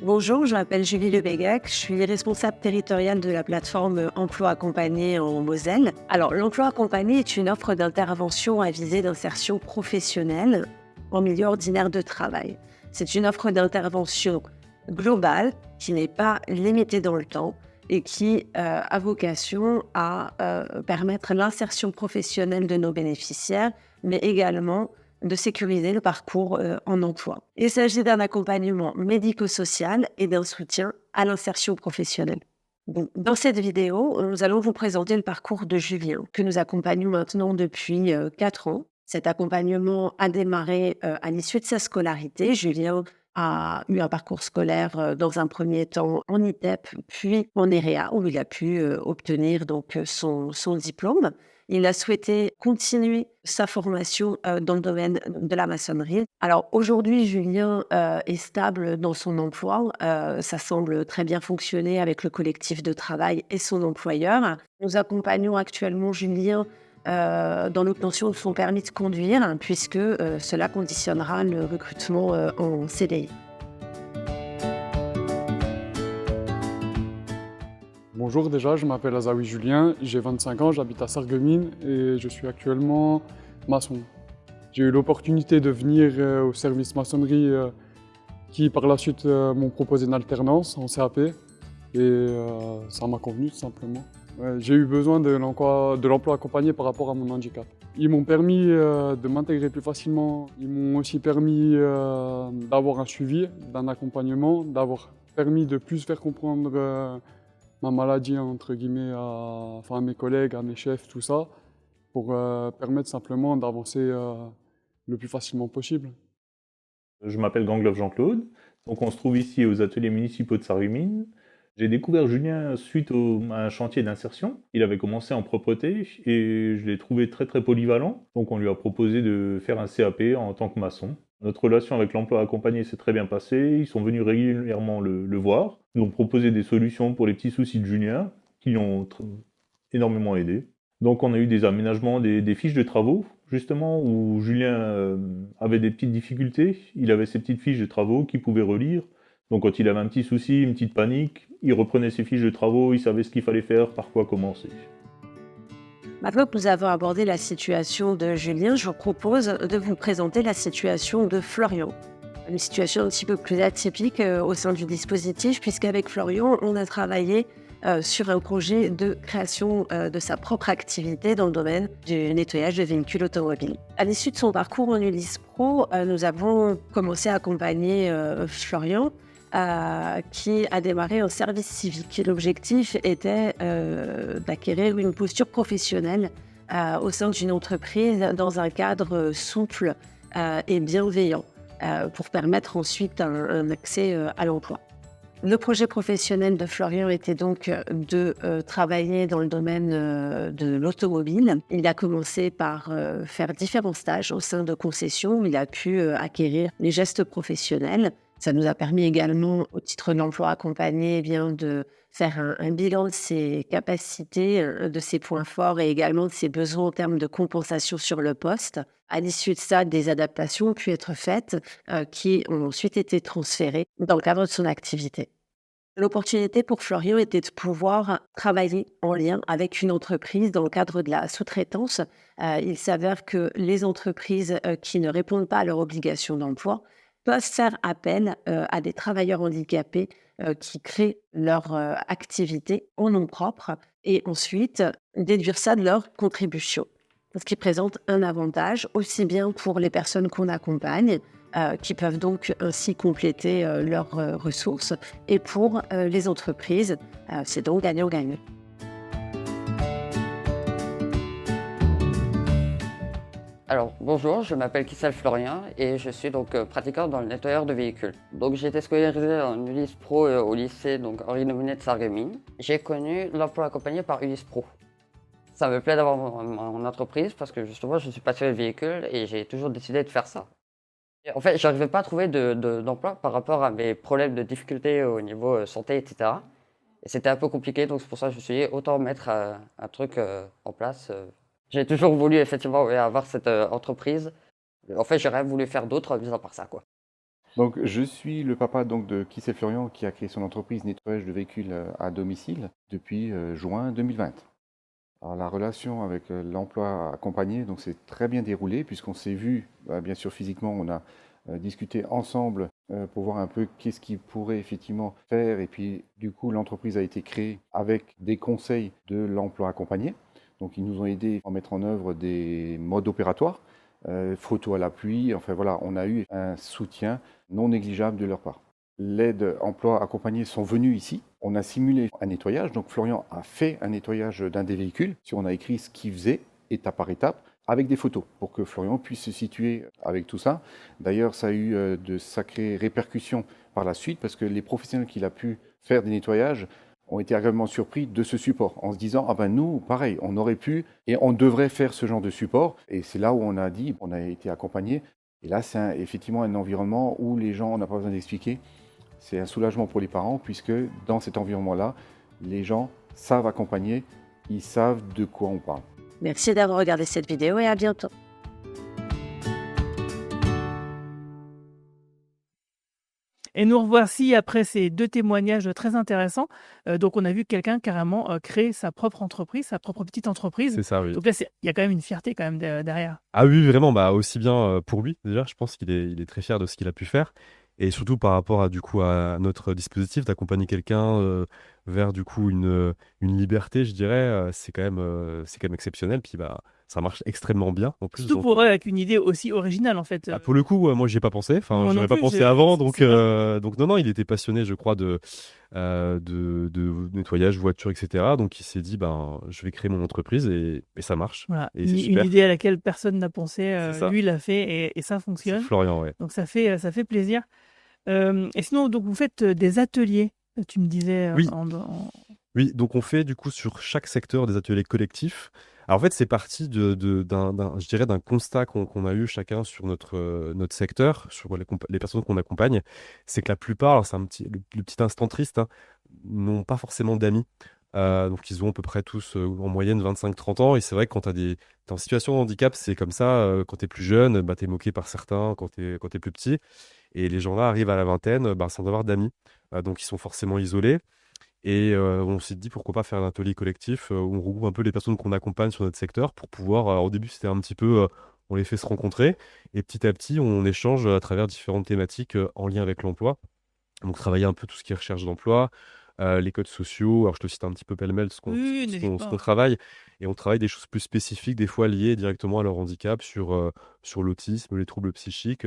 Speaker 3: Bonjour, je m'appelle Julie Lebégac, je suis responsable territoriale de la plateforme Emploi Accompagné en Moselle. Alors, l'emploi accompagné est une offre d'intervention à visée d'insertion professionnelle en milieu ordinaire de travail. C'est une offre d'intervention globale qui n'est pas limitée dans le temps et qui a vocation à permettre l'insertion professionnelle de nos bénéficiaires, mais également de sécuriser le parcours en emploi. Il s'agit d'un accompagnement médico-social et d'un soutien à l'insertion professionnelle. Donc, dans cette vidéo, nous allons vous présenter le parcours de Julien, que nous accompagnons maintenant depuis 4 ans. Cet accompagnement a démarré à l'issue de sa scolarité. Julien a eu un parcours scolaire dans un premier temps en ITEP, puis en EREA, où il a pu obtenir donc son diplôme. Il a souhaité continuer sa formation dans le domaine de la maçonnerie. Alors aujourd'hui, Julien est stable dans son emploi. Ça semble très bien fonctionner avec le collectif de travail et son employeur. Nous accompagnons actuellement Julien dans l'obtention de son permis de conduire, puisque cela conditionnera le recrutement en CDI.
Speaker 4: Bonjour, déjà, je m'appelle Azaoui Julien, j'ai 25 ans, j'habite à Sarreguemines et je suis actuellement maçon. J'ai eu l'opportunité de venir au service maçonnerie qui par la suite m'ont proposé une alternance en CAP et ça m'a convenu tout simplement. J'ai eu besoin de l'emploi accompagné par rapport à mon handicap. Ils m'ont permis de m'intégrer plus facilement, ils m'ont aussi permis d'avoir un suivi, d'un accompagnement, d'avoir permis de plus faire comprendre ma maladie, entre guillemets, à mes collègues, à mes chefs, tout ça, pour permettre simplement d'avancer le plus facilement possible.
Speaker 5: Je m'appelle Gangloff Jean-Claude, donc on se trouve ici aux ateliers municipaux de Sarreguemines. J'ai découvert Julien suite à un chantier d'insertion. Il avait commencé en propreté et je l'ai trouvé très très polyvalent, donc on lui a proposé de faire un CAP en tant que maçon. Notre relation avec l'emploi accompagné s'est très bien passée, ils sont venus régulièrement le voir, nous ont proposé des solutions pour les petits soucis de Julien, qui l'ont énormément aidé. Donc on a eu des aménagements, des fiches de travaux, justement, où Julien avait des petites difficultés, il avait ses petites fiches de travaux qu'il pouvait relire. Donc quand il avait un petit souci, une petite panique, il reprenait ses fiches de travaux, il savait ce qu'il fallait faire, par quoi commencer.
Speaker 3: Maintenant que nous avons abordé la situation de Julien, je vous propose de vous présenter la situation de Florian. Une situation un petit peu plus atypique au sein du dispositif, puisqu'avec Florian, on a travaillé sur un projet de création de sa propre activité dans le domaine du nettoyage de véhicules automobiles. À l'issue de son parcours en Ulysse Pro, nous avons commencé à accompagner Florian, qui a démarré en service civique. L'objectif était d'acquérir une posture professionnelle au sein d'une entreprise dans un cadre souple et bienveillant pour permettre ensuite un accès à l'emploi. Le projet professionnel de Florian était donc de travailler dans le domaine de l'automobile. Il a commencé par faire différents stages au sein de concessions où il a pu acquérir les gestes professionnels. Ça nous a permis également, au titre de l'emploi accompagné, de faire un bilan de ses capacités, de ses points forts et également de ses besoins en termes de compensation sur le poste. À l'issue de ça, des adaptations ont pu être faites qui ont ensuite été transférées dans le cadre de son activité. L'opportunité pour Florian était de pouvoir travailler en lien avec une entreprise dans le cadre de la sous-traitance. Il s'avère que les entreprises qui ne répondent pas à leurs obligations d'emploi peuvent faire appel à des travailleurs handicapés qui créent leur activité en nom propre et ensuite déduire ça de leur contribution. Ce qui présente un avantage aussi bien pour les personnes qu'on accompagne, qui peuvent donc ainsi compléter leurs ressources, et pour les entreprises, c'est donc gagnant-gagnant.
Speaker 6: Alors bonjour, je m'appelle Kissel Florian et je suis donc pratiquant dans le nettoyeur de véhicules. Donc j'ai été scolarisé en Ulysse Pro au lycée donc Henri Nominet de Sarreguemines. J'ai connu l'emploi accompagné par Ulysse Pro. Ça me plaît d'avoir mon entreprise parce que justement je suis passionné de véhicules et j'ai toujours décidé de faire ça. En fait, je n'arrivais pas à trouver d'emploi par rapport à mes problèmes de difficultés au niveau santé, etc. Et c'était un peu compliqué, donc c'est pour ça que je me suis dit autant mettre un truc en place. J'ai toujours voulu effectivement avoir cette entreprise. En fait, j'ai rien voulu faire d'autre mis à part ça, quoi.
Speaker 7: Donc, je suis le papa donc, de Kissel Florian qui a créé son entreprise nettoyage de véhicules à domicile depuis juin 2020. Alors, la relation avec l'emploi accompagné donc, s'est très bien déroulée puisqu'on s'est vu, bien sûr physiquement, on a discuter ensemble pour voir un peu qu'est-ce qu'ils pourraient effectivement faire. Et puis, du coup, l'entreprise a été créée avec des conseils de l'emploi accompagné. Donc, ils nous ont aidés à mettre en œuvre des modes opératoires, photos à l'appui. Enfin, voilà, on a eu un soutien non négligeable de leur part. L'aide emploi accompagné sont venus ici. On a simulé un nettoyage. Donc, Florian a fait un nettoyage d'un des véhicules. On a écrit ce qu'il faisait, étape par étape, avec des photos, pour que Florian puisse se situer avec tout ça. D'ailleurs, ça a eu de sacrées répercussions par la suite, parce que les professionnels qu'il a pu faire des nettoyages ont été agréablement surpris de ce support, en se disant « Ah ben nous, pareil, on aurait pu et on devrait faire ce genre de support ». Et c'est là où on a dit, on a été accompagné. Et là, c'est effectivement un environnement où les gens, on n'a pas besoin d'expliquer. C'est un soulagement pour les parents, puisque dans cet environnement-là, les gens savent accompagner, ils savent de quoi on parle.
Speaker 3: Merci d'avoir regardé cette vidéo et à bientôt.
Speaker 1: Et nous revoici après ces 2 témoignages très intéressants. Donc on a vu quelqu'un carrément créer sa propre entreprise, sa propre petite entreprise.
Speaker 2: C'est ça, oui.
Speaker 1: Donc là, il y a quand même une fierté quand même derrière.
Speaker 2: Ah oui, vraiment, bah aussi bien pour lui, déjà, je pense il est très fier de ce qu'il a pu faire. Et surtout par rapport à, du coup, à notre dispositif, d'accompagner quelqu'un vers du coup une liberté, je dirais, c'est quand même exceptionnel. Puis bah, ça marche extrêmement bien en plus.
Speaker 1: Surtout
Speaker 2: Donc,
Speaker 1: pour eux avec une idée aussi originale en fait.
Speaker 2: pour le coup, moi, j'y ai pas pensé. Enfin,
Speaker 1: Moi
Speaker 2: j'aurais
Speaker 1: non
Speaker 2: pas
Speaker 1: plus,
Speaker 2: pensé
Speaker 1: c'est
Speaker 2: avant. Donc,
Speaker 1: c'est vrai.
Speaker 2: donc non, il était passionné, je crois, de nettoyage, voiture, etc. Donc, il s'est dit, ben, je vais créer mon entreprise et ça marche.
Speaker 1: Voilà,
Speaker 2: Et c'est
Speaker 1: une
Speaker 2: super.
Speaker 1: idée à laquelle personne n'a pensé,
Speaker 2: C'est ça.
Speaker 1: lui l'a fait et ça
Speaker 2: C'est
Speaker 1: fonctionne.
Speaker 2: Florian, ouais.
Speaker 1: Donc ça fait plaisir. Et sinon, donc vous faites des ateliers, tu me disais
Speaker 2: Oui. Oui, donc on fait du coup sur chaque secteur des ateliers collectifs. Alors en fait, c'est parti je dirais d'un constat qu'on a eu chacun sur notre secteur, sur les personnes qu'on accompagne. C'est que la plupart, alors c'est le petit instant triste, hein, n'ont pas forcément d'amis. Donc ils ont à peu près tous en moyenne 25-30 ans. Et c'est vrai que quand t'es en situation de handicap, c'est comme ça. Quand t'es plus jeune, bah, t'es moqué par certains quand t'es plus petit. Et les gens-là arrivent à la vingtaine bah, sans avoir d'amis. Donc ils sont forcément isolés. Et on s'est dit pourquoi pas faire un atelier collectif où on regroupe un peu les personnes qu'on accompagne sur notre secteur pour pouvoir, au début c'était un petit peu, on les fait se rencontrer et petit à petit on échange à travers différentes thématiques en lien avec l'emploi. Donc travailler un peu tout ce qui est recherche d'emploi, les codes sociaux, alors je te cite un petit peu pêle-mêle
Speaker 1: Oui, n'hésite
Speaker 2: ce
Speaker 1: pas,
Speaker 2: qu'on
Speaker 1: ouais.
Speaker 2: travaille et on travaille des choses plus spécifiques, des fois liées directement à leur handicap sur l'autisme, les troubles psychiques,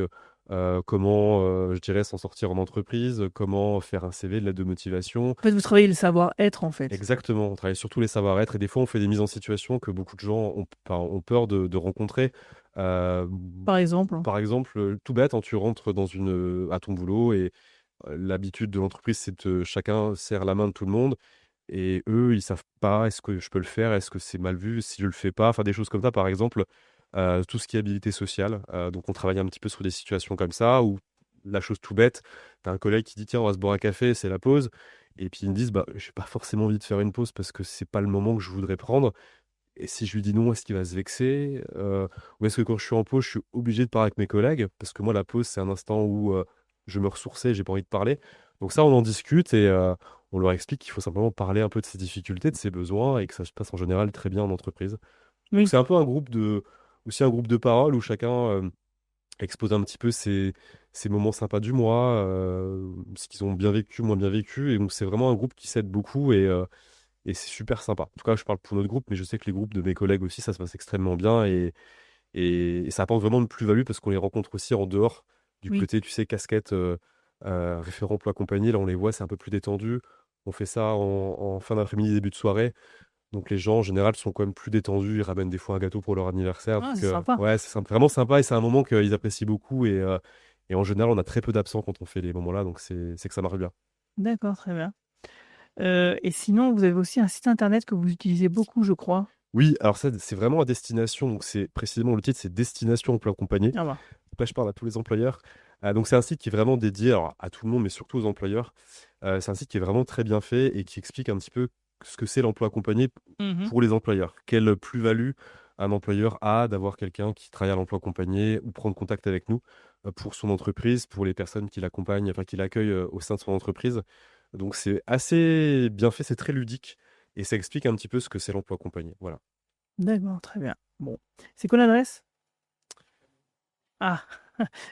Speaker 2: comment, je dirais s'en sortir en entreprise, comment faire un CV, de l'aide de motivation.
Speaker 1: En fait, vous travaillez le savoir-être en fait.
Speaker 2: Exactement, on travaille surtout les savoir-être et des fois on fait des mises en situation que beaucoup de gens ont peur de rencontrer. Euh,
Speaker 1: Par exemple.
Speaker 2: Par exemple, tout bête, hein, tu rentres à ton boulot et l'habitude de l'entreprise, chacun serre la main de tout le monde et eux, ils savent pas, est-ce que je peux le faire, est-ce que c'est mal vu, si je le fais pas, enfin des choses comme ça, par exemple, tout ce qui est habilité sociale. Donc on travaille un petit peu sur des situations comme ça où la chose tout bête, tu as un collègue qui dit tiens, on va se boire un café, c'est la pause. Et puis ils me disent bah, j'ai pas forcément envie de faire une pause parce que c'est pas le moment que je voudrais prendre. Et si je lui dis non, est-ce qu'il va se vexer? Ou est-ce que quand je suis en pause, je suis obligé de parler avec mes collègues? Parce que moi, la pause, c'est un instant où je me ressourçais, j'ai pas envie de parler. Donc ça, on en discute et on leur explique qu'il faut simplement parler un peu de ses difficultés, de ses besoins et que ça se passe en général très bien en entreprise. Donc
Speaker 1: Oui.
Speaker 2: c'est un peu aussi un groupe de parole où chacun expose un petit peu ses moments sympas du mois, ce qu'ils ont bien vécu, moins bien vécu. Et donc c'est vraiment un groupe qui s'aide beaucoup et c'est super sympa. En tout cas, je parle pour notre groupe, mais je sais que les groupes de mes collègues aussi, ça se passe extrêmement bien et ça apporte vraiment de plus-value parce qu'on les rencontre aussi en dehors du
Speaker 1: Oui.
Speaker 2: côté, tu sais, casquette, référent emploi compagnie. Là, on les voit, c'est un peu plus détendu. On fait ça en fin d'après-midi, début de soirée. Donc les gens, en général, sont quand même plus détendus. Ils ramènent des fois un gâteau pour leur anniversaire.
Speaker 1: Ah,
Speaker 2: Donc
Speaker 1: c'est sympa.
Speaker 2: ouais, c'est vraiment sympa et c'est un moment qu'ils apprécient beaucoup. Et en général, on a très peu d'absents quand on fait les moments-là. Donc c'est que ça marche bien.
Speaker 1: D'accord, très bien. Et sinon, vous avez aussi un site internet que vous utilisez beaucoup, je crois.
Speaker 2: Oui, alors ça, c'est vraiment à destination. Donc c'est précisément le titre, c'est Destination Emploi Compagnie.
Speaker 1: Ah bah.
Speaker 2: Là, je parle à tous les employeurs. Donc, c'est un site qui est vraiment dédié alors, à tout le monde, mais surtout aux employeurs. C'est un site qui est vraiment très bien fait et qui explique un petit peu ce que c'est l'emploi accompagné
Speaker 1: Mhm.
Speaker 2: pour les employeurs. Quelle plus-value un employeur a d'avoir quelqu'un qui travaille à l'emploi accompagné ou prendre contact avec nous pour son entreprise, pour les personnes qui l'accompagnent, enfin qui l'accueillent au sein de son entreprise. Donc, c'est assez bien fait, c'est très ludique et ça explique un petit peu ce que c'est l'emploi accompagné. Voilà.
Speaker 1: D'accord, très bien. Bon. C'est quoi l'adresse? Ah,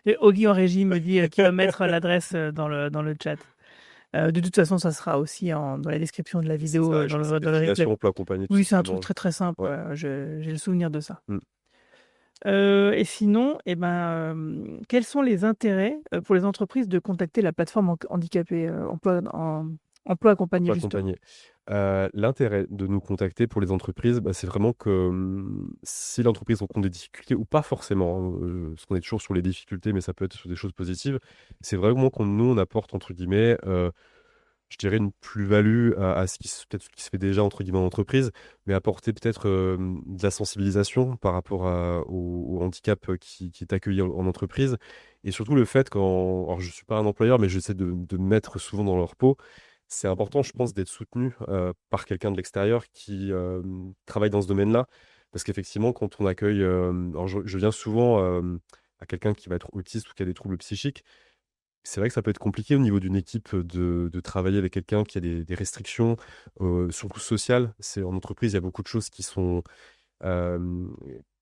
Speaker 1: Et Oggy en régie me dit qu'il va mettre l'adresse dans le chat. De toute façon, ça sera aussi dans la description de la vidéo,
Speaker 2: Ça,
Speaker 1: dans le
Speaker 2: l'application
Speaker 1: replay.
Speaker 2: emploi accompagné, tout
Speaker 1: Oui, c'est un
Speaker 2: simplement.
Speaker 1: truc très très simple.
Speaker 2: Ouais.
Speaker 1: J'ai le souvenir de ça.
Speaker 2: Mm.
Speaker 1: Et sinon, quels sont les intérêts pour les entreprises de contacter la plateforme handicapé emploi accompagné,
Speaker 2: Emploi
Speaker 1: justement?
Speaker 2: accompagné. L'intérêt de nous contacter pour les entreprises, c'est vraiment que si l'entreprise rencontre des difficultés, ou pas forcément, hein, parce qu'on est toujours sur les difficultés, mais ça peut être sur des choses positives, c'est vraiment qu'on nous, on apporte, entre guillemets, je dirais une plus-value à peut-être ce qui se fait déjà, entre guillemets, en entreprise, mais apporter peut-être de la sensibilisation par rapport au handicap qui est accueilli en entreprise. Et surtout le fait alors je ne suis pas un employeur, mais j'essaie de me mettre souvent dans leur peau. C'est important, je pense, d'être soutenu par quelqu'un de l'extérieur qui travaille dans ce domaine-là. Parce qu'effectivement, quand on accueille, alors je viens souvent à quelqu'un qui va être autiste ou qui a des troubles psychiques, c'est vrai que ça peut être compliqué au niveau d'une équipe de travailler avec quelqu'un qui a des restrictions, surtout sociales. En entreprise, il y a beaucoup de choses euh,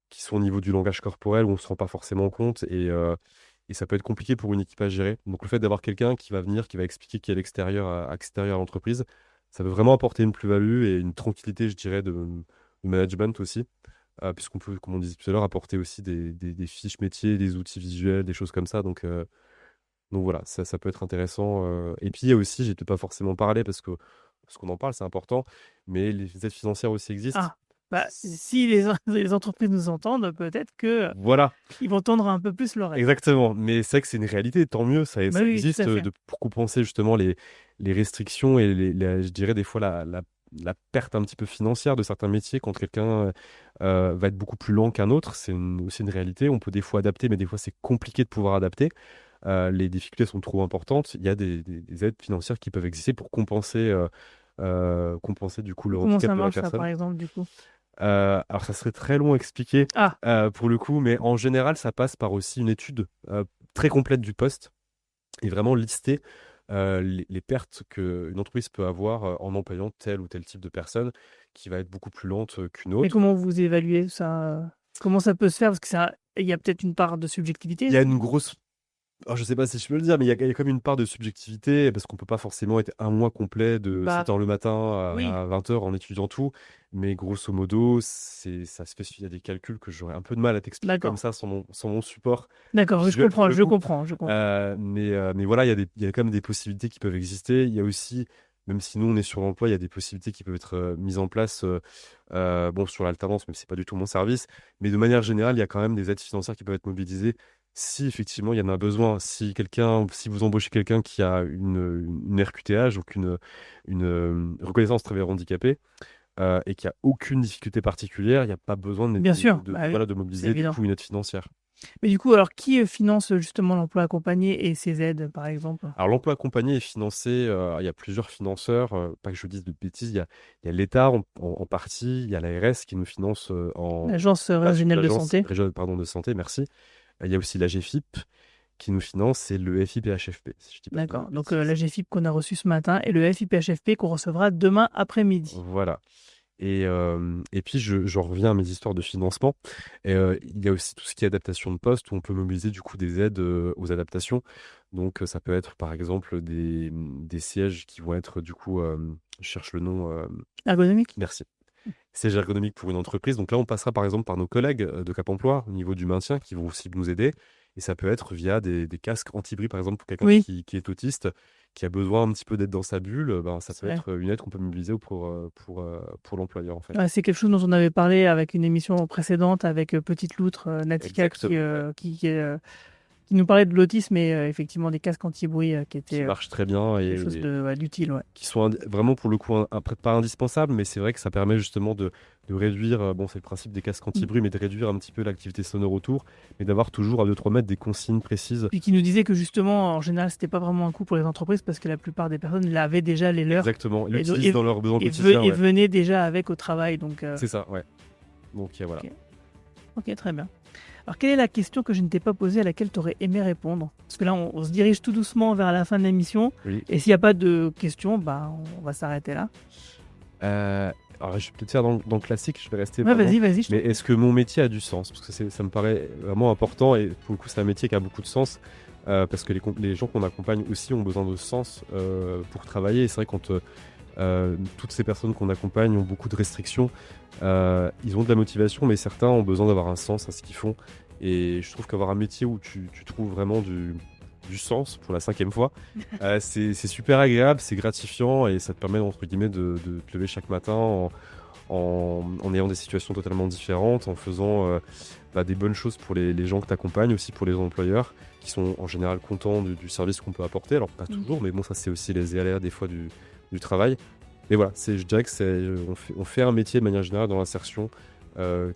Speaker 2: qui sont au niveau du langage corporel où on ne se rend pas forcément compte et ça peut être compliqué pour une équipe à gérer. Donc le fait d'avoir quelqu'un qui va venir, qui va expliquer qui est à l'extérieur, à l'entreprise, ça peut vraiment apporter une plus-value et une tranquillité, je dirais, de management aussi. Puisqu'on peut, comme on disait tout à l'heure, apporter aussi des fiches métiers, des outils visuels, des choses comme ça. Donc voilà, ça peut être intéressant. Et puis il y a aussi, j'ai peut-être pas forcément parlé parce qu'on en parle, c'est important, mais les aides financières aussi existent.
Speaker 1: Si les entreprises nous entendent, peut-être que
Speaker 2: Voilà,
Speaker 1: ils vont tendre un peu plus l'oreille.
Speaker 2: exactement. Mais c'est vrai que c'est une réalité, tant mieux, ça
Speaker 1: Bah oui,
Speaker 2: existe
Speaker 1: tout à fait.
Speaker 2: pour compenser justement les restrictions et je dirais des fois la perte un petit peu financière de certains métiers quand quelqu'un va être beaucoup plus lent qu'un autre. C'est aussi une réalité. On peut des fois adapter, mais des fois c'est compliqué de pouvoir adapter. Les difficultés sont trop importantes. Il y a des aides financières qui peuvent exister pour compenser du coup le
Speaker 1: Comment
Speaker 2: handicap
Speaker 1: ça
Speaker 2: de la
Speaker 1: marche, ça,
Speaker 2: personne.
Speaker 1: par exemple, du coup?
Speaker 2: Alors ça serait très long à expliquer
Speaker 1: Ah,
Speaker 2: pour le coup, mais en général ça passe par aussi une étude très complète du poste et vraiment lister les pertes qu'une entreprise peut avoir en employant tel ou tel type de personne qui va être beaucoup plus lente qu'une
Speaker 1: mais
Speaker 2: autre.
Speaker 1: comment vous évaluez ça? Comment ça peut se faire? Parce que il y a peut-être une part de subjectivité.
Speaker 2: Il y a une grosse Alors, je sais pas si je peux le dire, mais il y a quand même une part de subjectivité, parce qu'on peut pas forcément être un mois complet de
Speaker 1: Bah,
Speaker 2: 7h le matin
Speaker 1: oui.
Speaker 2: à 20h en étudiant tout. Mais grosso modo, ça se fait. Il y a des calculs que j'aurais un peu de mal à t'expliquer
Speaker 1: D'accord.
Speaker 2: comme ça sans mon support
Speaker 1: D'accord, je
Speaker 2: visuel pour
Speaker 1: comprends,
Speaker 2: le
Speaker 1: je
Speaker 2: coup.
Speaker 1: comprends.
Speaker 2: Mais voilà, il y a quand même des possibilités qui peuvent exister. Il y a aussi, même si nous on est sur l'emploi, il y a des possibilités qui peuvent être mises en place bon, sur l'alternance, même si c'est pas du tout mon service. Mais de manière générale, il y a quand même des aides financières qui peuvent être mobilisées si effectivement il y en a besoin. Si vous embauchez quelqu'un qui a une RQTH, donc une reconnaissance travailleur handicapé, et qui a aucune difficulté particulière, il n'y a pas besoin
Speaker 1: Bien sûr,
Speaker 2: de,
Speaker 1: bah oui,
Speaker 2: voilà, de
Speaker 1: c'est
Speaker 2: mobiliser du
Speaker 1: évident.
Speaker 2: coup une aide financière.
Speaker 1: Mais du coup, alors qui finance justement l'emploi accompagné et ses aides, par exemple?
Speaker 2: Alors l'emploi accompagné est financé, il y a plusieurs financeurs, pas que je dise de bêtises, il y a l'État en partie, il y a l'ARS qui nous finance
Speaker 1: L'Agence régionale de
Speaker 2: l'agence
Speaker 1: santé.
Speaker 2: régionale, pardon, de santé, merci. Il y a aussi la GFIP qui nous finance et le FIPHFP, si je dis pas de
Speaker 1: D'accord. Donc
Speaker 2: bêtises.
Speaker 1: la GFIP qu'on a reçue ce matin et le FIPHFP qu'on recevra demain après-midi.
Speaker 2: Voilà. Et puis, j'en reviens à mes histoires de financement. Il y a aussi tout ce qui est adaptation de poste, où on peut mobiliser du coup des aides aux adaptations. Donc, ça peut être par exemple des sièges qui vont être du coup, je cherche le nom,
Speaker 1: Ergonomique?
Speaker 2: merci. Sièges ergonomiques pour une entreprise. Donc là, on passera par exemple par nos collègues de Cap Emploi au niveau du maintien qui vont aussi nous aider. Et ça peut être via des casques anti-bruit, par exemple, pour quelqu'un
Speaker 1: Oui.
Speaker 2: qui est autiste, qui a besoin un petit peu d'être dans sa bulle. Ça
Speaker 1: C'est
Speaker 2: peut
Speaker 1: vrai.
Speaker 2: être une aide qu'on peut mobiliser pour l'employeur, en fait.
Speaker 1: Ouais, c'est quelque chose dont on avait parlé avec une émission précédente avec Petite Loutre, Natika, qui nous parlait de l'autisme et effectivement des casques anti-bruit qui
Speaker 2: Qui
Speaker 1: étaient
Speaker 2: marchent très bien
Speaker 1: quelque
Speaker 2: et
Speaker 1: chose d'utile. Ouais.
Speaker 2: qui sont vraiment pour le coup pas indispensables, mais c'est vrai que ça permet justement de réduire, bon c'est le principe des casques anti-bruit, mais de réduire un petit peu l'activité sonore autour, mais d'avoir toujours à 2-3 mètres des consignes précises.
Speaker 1: Puis qui nous disait que justement, en général, c'était pas vraiment un coût pour les entreprises parce que la plupart des personnes avaient déjà les leurs
Speaker 2: Exactement, ils
Speaker 1: et
Speaker 2: l'utilisent dans leurs besoins
Speaker 1: et
Speaker 2: quotidiens. Ouais.
Speaker 1: venaient déjà avec au travail. Donc,
Speaker 2: C'est ça, ouais. Donc voilà.
Speaker 1: Ok, très bien. Alors, quelle est la question que je ne t'ai pas posée à laquelle tu aurais aimé répondre? Parce que là, on se dirige tout doucement vers la fin de l'émission.
Speaker 2: Oui.
Speaker 1: Et s'il n'y a pas de questions, on va s'arrêter là.
Speaker 2: Alors, je vais peut-être faire dans le classique, je vais rester.
Speaker 1: Ouais,
Speaker 2: vraiment-
Speaker 1: vas-y, je
Speaker 2: Mais est-ce que mon métier a du sens? Parce que ça me paraît vraiment important et pour le coup, c'est un métier qui a beaucoup de sens parce que les gens qu'on accompagne aussi ont besoin de sens pour travailler. Et c'est vrai quand toutes ces personnes qu'on accompagne ont beaucoup de restrictions, ils ont de la motivation, mais certains ont besoin d'avoir un sens à ce qu'ils font. Et je trouve qu'avoir un métier où tu trouves vraiment du sens pour la 5e fois, c'est super agréable, c'est gratifiant et ça te permet entre guillemets de te lever chaque matin en ayant des situations totalement différentes, en faisant des bonnes choses pour les gens que tu accompagnes, aussi pour les employeurs qui sont en général contents du service qu'on peut apporter. Alors pas toujours, mais bon, ça c'est aussi les aléas des fois du travail. Mais voilà, je dirais que on fait un métier de manière générale dans l'insertion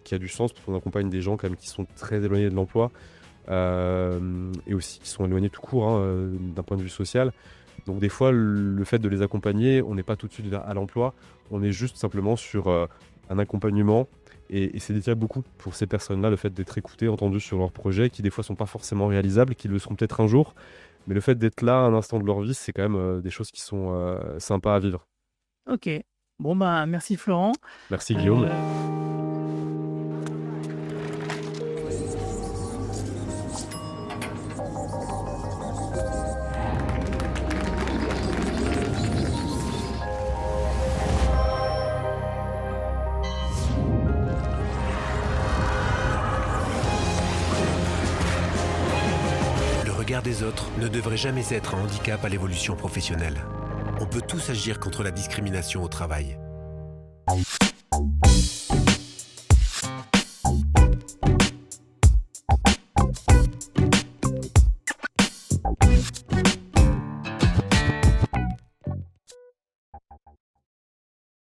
Speaker 2: qui a du sens parce qu'on accompagne des gens quand même qui sont très éloignés de l'emploi et aussi qui sont éloignés tout court d'un point de vue social. Donc des fois, le fait de les accompagner, on n'est pas tout de suite à l'emploi, on est juste simplement sur un accompagnement et c'est déjà beaucoup pour ces personnes-là, le fait d'être écoutées, entendues sur leurs projets qui des fois sont pas forcément réalisables, qui le seront peut-être un jour, mais le fait d'être là à un instant de leur vie, c'est quand même des choses qui sont sympas à vivre.
Speaker 1: Ok. Bon, bah, merci Florent.
Speaker 2: Merci Guillaume.
Speaker 8: Le regard des autres ne devrait jamais être un handicap à l'évolution professionnelle. On peut tous agir contre la discrimination au travail.